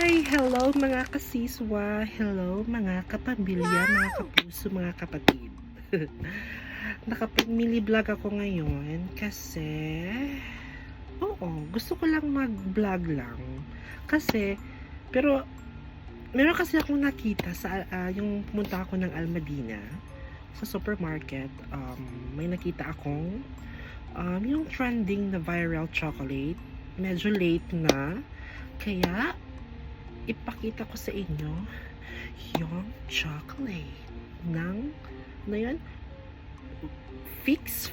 Hi! Hello mga kasiswa! Hello mga kapamilya, mga kapuso, mga kapatid. Nakapag-mini vlog ako ngayon kasi gusto ko lang mag-vlog lang. Pero meron kasi akong nakita sa yung pumunta ako ng Almadina sa supermarket. May nakita akong yung trending na viral chocolate. Medyo late na, kaya ipakita ko sa inyo yung chocolate ng fix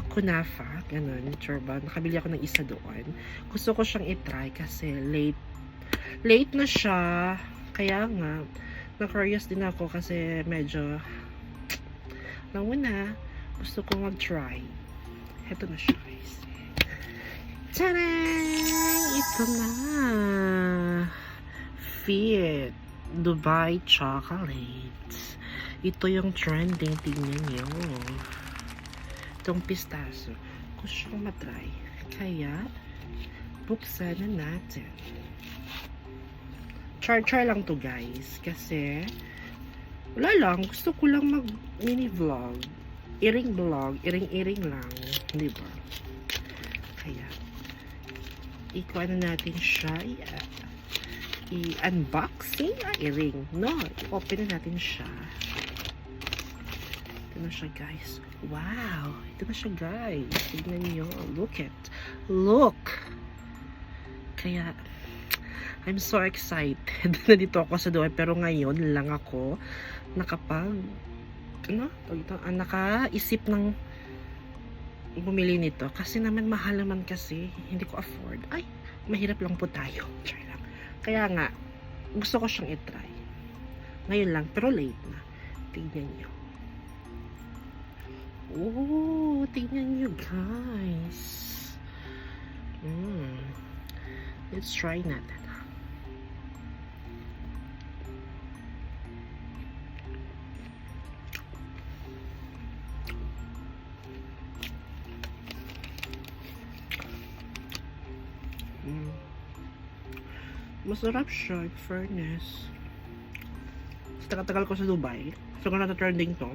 kunafa, ganun, churba. Nakabili ako ng isa doon. Gusto ko siyang itry kasi late na siya, kaya nga na-curious din ako kasi medyo alam mo na, gusto ko mag-try. Heto na siya, guys. Tadang! Ito na. Fit Dubai chocolate. Ito yung trending. Tingnan nyo. Itong pistachio. Gusto kong matry. Kaya, buksan na natin. Char lang to, guys. Kasi, wala lang. Gusto ko lang mag-mini vlog. Iring lang. Diba? Kaya, ikuha na natin siya. I-unboxing. I-ring. No, i-open na natin siya. Ito na siya, guys. Wow! Ito na siya, guys. Tignan niyo. Look! Kaya, I'm so excited. Nandito ako sa doon. Pero ngayon lang ako nakaisip ng bumili nito. Kasi naman mahal naman kasi. Hindi ko afford. Ay, mahirap lang po tayo. Kaya nga, gusto ko siyang itry. Ngayon lang, pero late na. Tingnan nyo. Oh, tingnan nyo, guys. Let's try natin. Masarap siya, in fairness. Tagal-tagal ko sa Dubai. So, kung nata-trending to,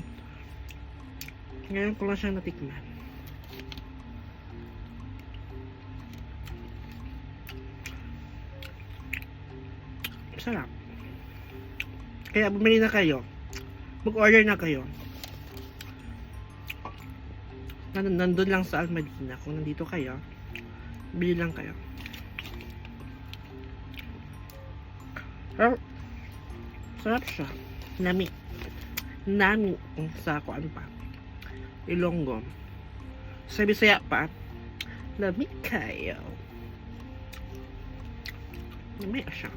ngayon ko lang siya natikman. Masarap. Kaya bumili na kayo. Mag-order na kayo. Nandun lang sa Almadina. Kung nandito kayo, bili lang kayo. Sarap siya. Nami sa kuan pa. Ilonggo. Sa Bisaya pa. Nami kayo. Nami siya.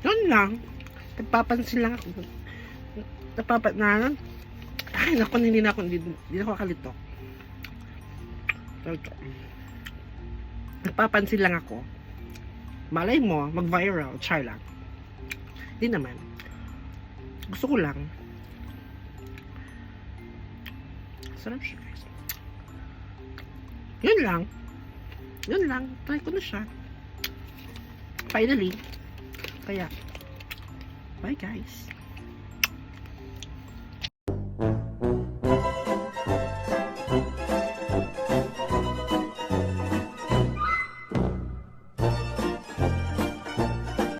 Yun lang. Nagpapansin lang ako. Ay, naku, hindi na ako kalito. Nagpapansin lang ako. Malay mo, mag-viral, char lang. Hindi naman. Gusto ko lang. Sarap siya, guys. Yun lang. Try ko na siya. Finally. Kaya, bye guys.